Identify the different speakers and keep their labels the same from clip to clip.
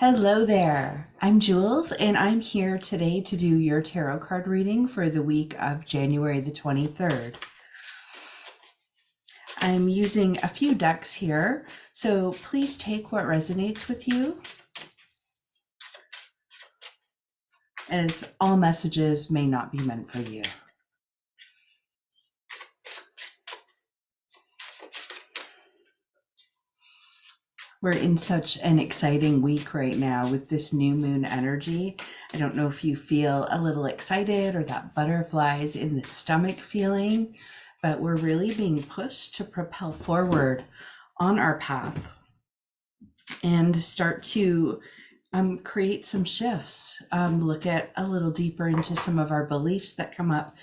Speaker 1: Hello there. I'm Jewelz, and I'm here today to do your tarot card reading for the week of January the 23rd. I'm using a few decks here, so please take what resonates with you, as all messages may not be meant for you. We're in such an exciting week right now with this new moon energy. I don't know if you feel a little excited or that butterflies in the stomach feeling, but we're really being pushed to propel forward on our path and start to create some shifts, look at a little deeper into some of our beliefs that come up,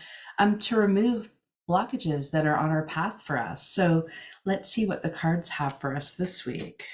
Speaker 1: to remove blockages that are on our path for us. So let's see what the cards have for us this week.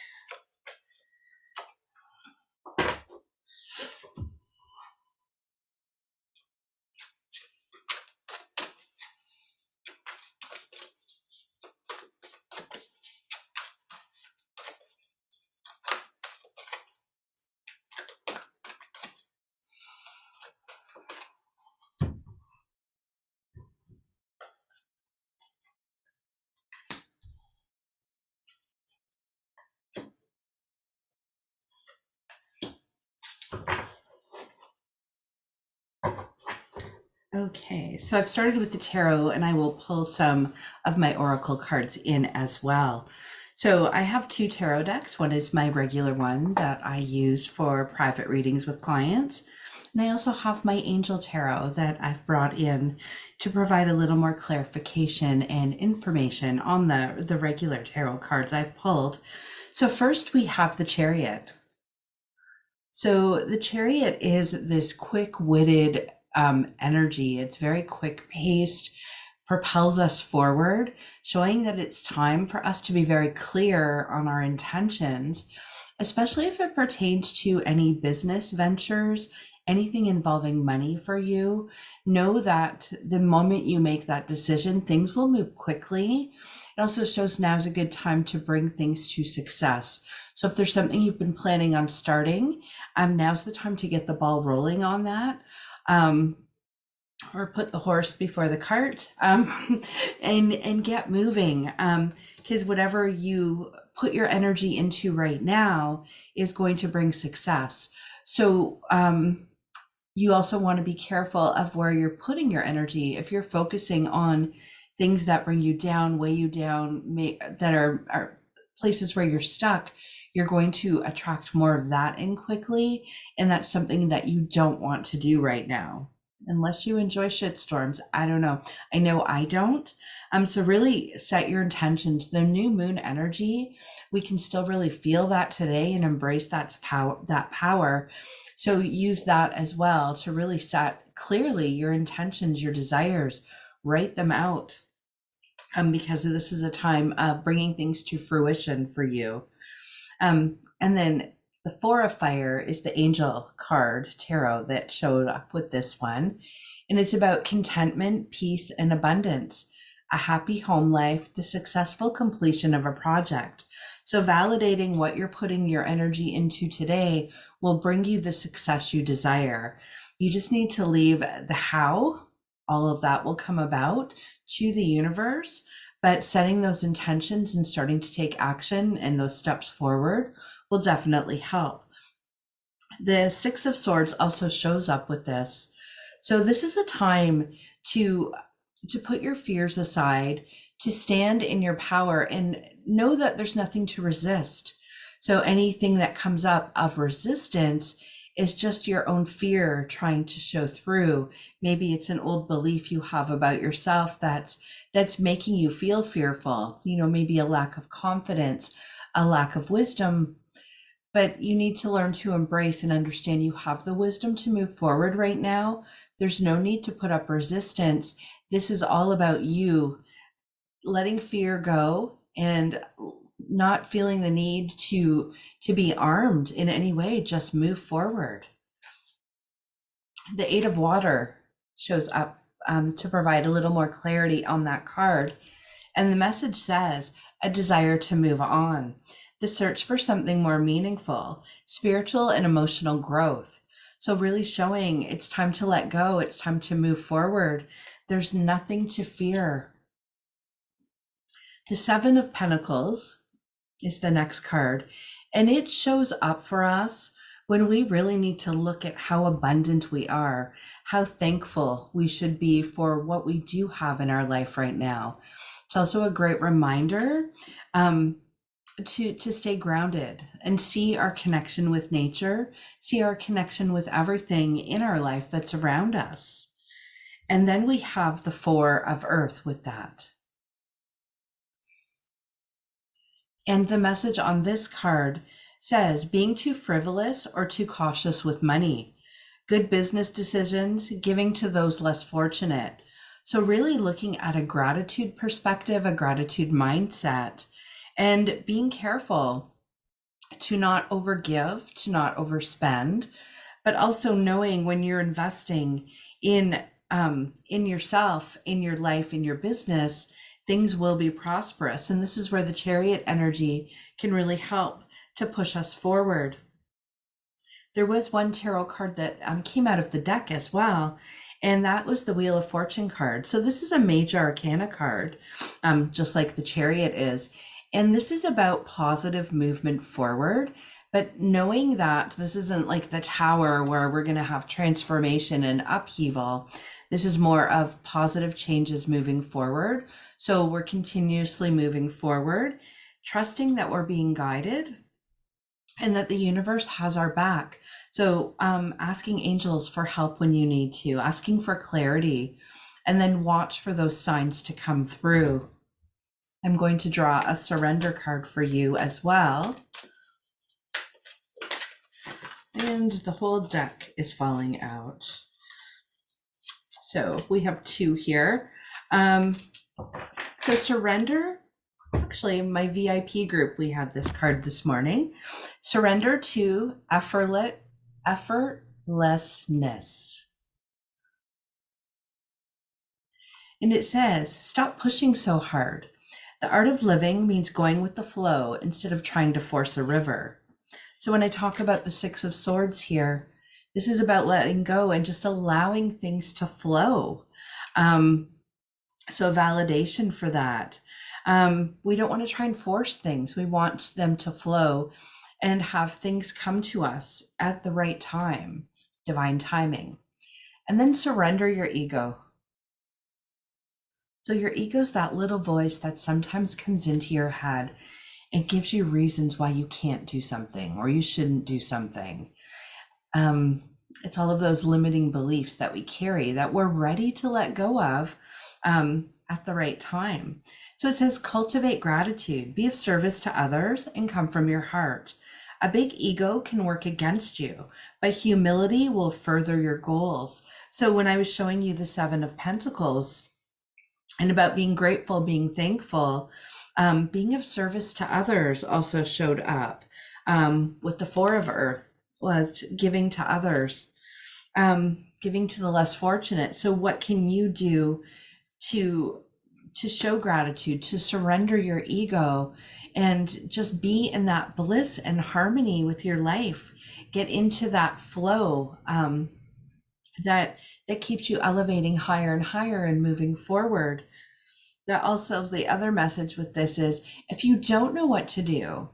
Speaker 1: Okay, so I've started with the tarot and I will pull some of my oracle cards in as well. So I have two tarot decks. One is my regular one that I use for private readings with clients. And I also have my angel tarot that I've brought in to provide a little more clarification and information on the regular tarot cards I've pulled. So first we have the Chariot. So the Chariot is this quick-witted energy. It's very quick paced, propels us forward, showing that it's time for us to be very clear on our intentions, especially if it pertains to any business ventures, anything involving money for you. Know that the moment you make that decision, things will move quickly. It also shows now's a good time to bring things to success. So if there's something you've been planning on starting, now's the time to get the ball rolling on that. Or put the horse before the cart, and get moving, because whatever you put your energy into right now is going to bring success. So you also want to be careful of where you're putting your energy. If you're focusing on things that bring you down, weigh you down, that are places where you're stuck, you're going to attract more of that in quickly, and that's something that you don't want to do right now. Unless you enjoy shitstorms, I don't know. I know I don't. So really set your intentions. The new moon energy, we can still really feel that today and embrace that power. So use that as well to really set clearly your intentions, your desires, write them out. Because this is a time of bringing things to fruition for you. And then the Four of Fire is the angel card tarot that showed up with this one. And it's about contentment, peace, and abundance, a happy home life, the successful completion of a project. So validating what you're putting your energy into today will bring you the success you desire. You just need to leave the how, all of that will come about, to the universe. But setting those intentions and starting to take action and those steps forward will definitely help. The Six of Swords also shows up with this. So this is a time to put your fears aside, to stand in your power and know that there's nothing to resist. So anything that comes up of resistance is just your own fear trying to show through. Maybe it's an old belief you have about yourself that's making you feel fearful. Maybe a lack of confidence, a lack of wisdom. But you need to learn to embrace and understand you have the wisdom to move forward right now. There's no need to put up resistance. This is all about you letting fear go and not feeling the need to be armed in any way. Just move forward. The Eight of Water shows up to provide a little more clarity on that card. And the message says, a desire to move on. the search for something more meaningful, spiritual and emotional growth. So, really showing it's time to let go, it's time to move forward. There's nothing to fear. The Seven of Pentacles is the next card, and it shows up for us when we really need to look at how abundant we are, how thankful we should be for what we do have in our life right now. It's also a great reminder to stay grounded and see our connection with nature, see our connection with everything in our life that's around us. And then we have the Four of Earth with that. And the message on this card says being too frivolous or too cautious with money, good business decisions, giving to those less fortunate. So really looking at a gratitude perspective, a gratitude mindset, and being careful to not overgive, to not overspend, but also knowing when you're investing in yourself, in your life, in your business, things will be prosperous. And this is where the Chariot energy can really help to push us forward. There was one tarot card that came out of the deck as well, and that was the Wheel of Fortune card. So this is a major arcana card, just like the Chariot is. And this is about positive movement forward, but knowing that this isn't like the Tower where we're going to have transformation and upheaval. This is more of positive changes moving forward. So we're continuously moving forward, trusting that we're being guided and that the universe has our back. So asking angels for help when you need to, asking for clarity, and then watch for those signs to come through. I'm going to draw a surrender card for you as well. And the whole deck is falling out. So we have two here. So surrender, actually my VIP group, we had this card this morning. Surrender to effortlessness. And it says, stop pushing so hard. The art of living means going with the flow instead of trying to force a river. So when I talk about the Six of Swords here, this is about letting go and just allowing things to flow. So validation for that. We don't want to try and force things. We want them to flow and have things come to us at the right time, divine timing. And then surrender your ego. So your ego's that little voice that sometimes comes into your head and gives you reasons why you can't do something or you shouldn't do something. It's all of those limiting beliefs that we carry that we're ready to let go of at the right time. So it says, cultivate gratitude, be of service to others, and come from your heart. A big ego can work against you, but humility will further your goals. So when I was showing you the Seven of Pentacles and about being grateful, being thankful, being of service to others also showed up. With the Four of Earth was giving to others, giving to the less fortunate. So what can you do to show gratitude, to surrender your ego and just be in that bliss and harmony with your life? Get into that flow that keeps you elevating higher and higher and moving forward. That also, the other message with this is, if you don't know what to do,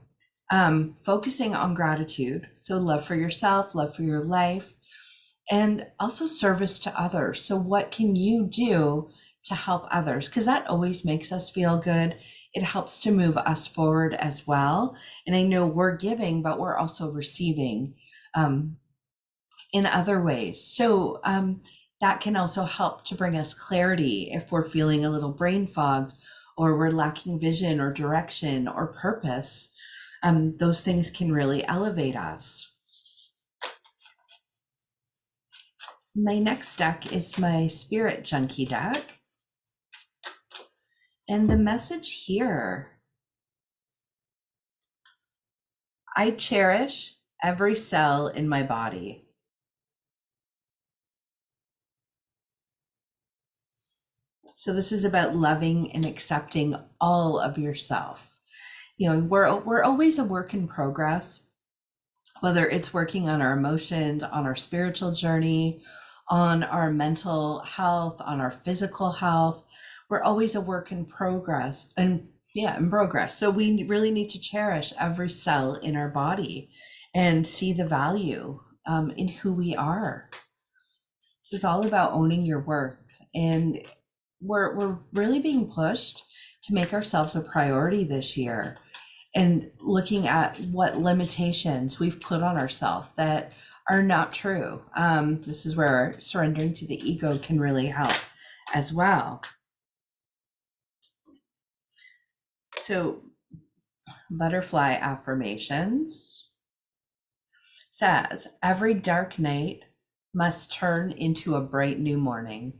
Speaker 1: focusing on gratitude, so love for yourself, love for your life, and also service to others. So what can you do to help others? Because that always makes us feel good. It helps to move us forward as well. And I know we're giving, but we're also receiving in other ways. So that can also help to bring us clarity if we're feeling a little brain fogged or we're lacking vision or direction or purpose. Those things can really elevate us. My next deck is my Spirit Junkie deck. And the message here, I cherish every cell in my body. So this is about loving and accepting all of yourself. we're always a work in progress, whether it's working on our emotions, on our spiritual journey, on our mental health, on our physical health. We're always a work in progress, and yeah, in progress. So we really need to cherish every cell in our body and see the value in who we are. This is all about owning your worth, and we're really being pushed to make ourselves a priority this year, and looking at what limitations we've put on ourselves that are not true. This is where surrendering to the ego can really help as well. So, butterfly affirmations says, every dark night must turn into a bright new morning.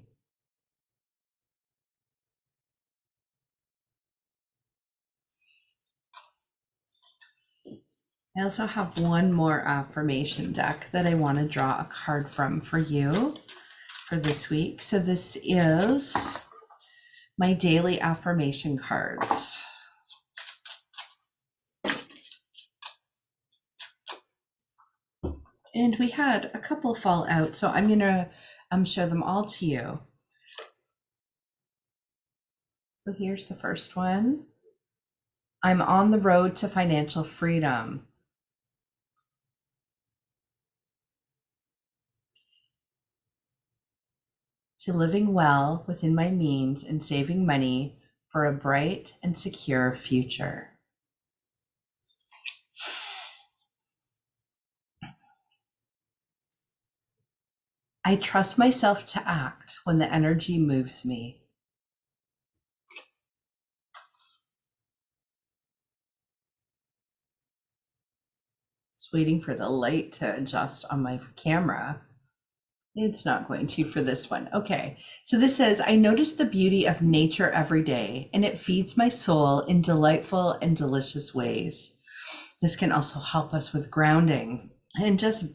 Speaker 1: I also have one more affirmation deck that I want to draw a card from for you for this week. So this is my daily affirmation cards. And we had a couple fall out, so I'm gonna show them all to you. So here's the first one. I'm on the road to financial freedom. To living well within my means and saving money for a bright and secure future. I trust myself to act when the energy moves me. Just waiting for the light to adjust on my camera. It's not going to for this one. Okay, so this says, I notice the beauty of nature every day, and it feeds my soul in delightful and delicious ways. This can also help us with grounding and just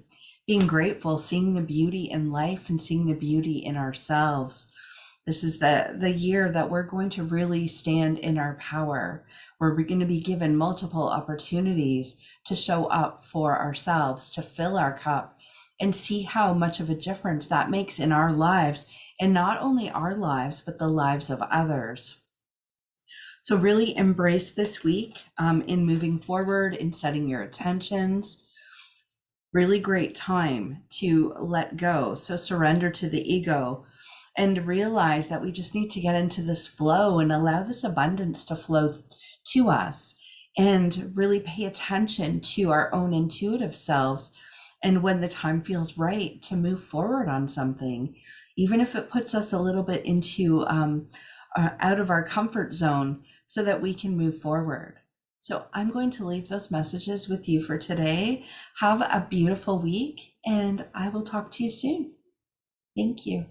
Speaker 1: being grateful, seeing the beauty in life and seeing the beauty in ourselves. This is the year that we're going to really stand in our power, where we're going to be given multiple opportunities to show up for ourselves, to fill our cup, and see how much of a difference that makes in our lives, and not only our lives, but the lives of others. So really embrace this week in moving forward, in setting your intentions. Really great time to let go. So surrender to the ego and realize that we just need to get into this flow and allow this abundance to flow to us, and really pay attention to our own intuitive selves. And when the time feels right to move forward on something, even if it puts us a little bit into out of our comfort zone, so that we can move forward. So I'm going to leave those messages with you for today. Have a beautiful week, and I will talk to you soon. Thank you.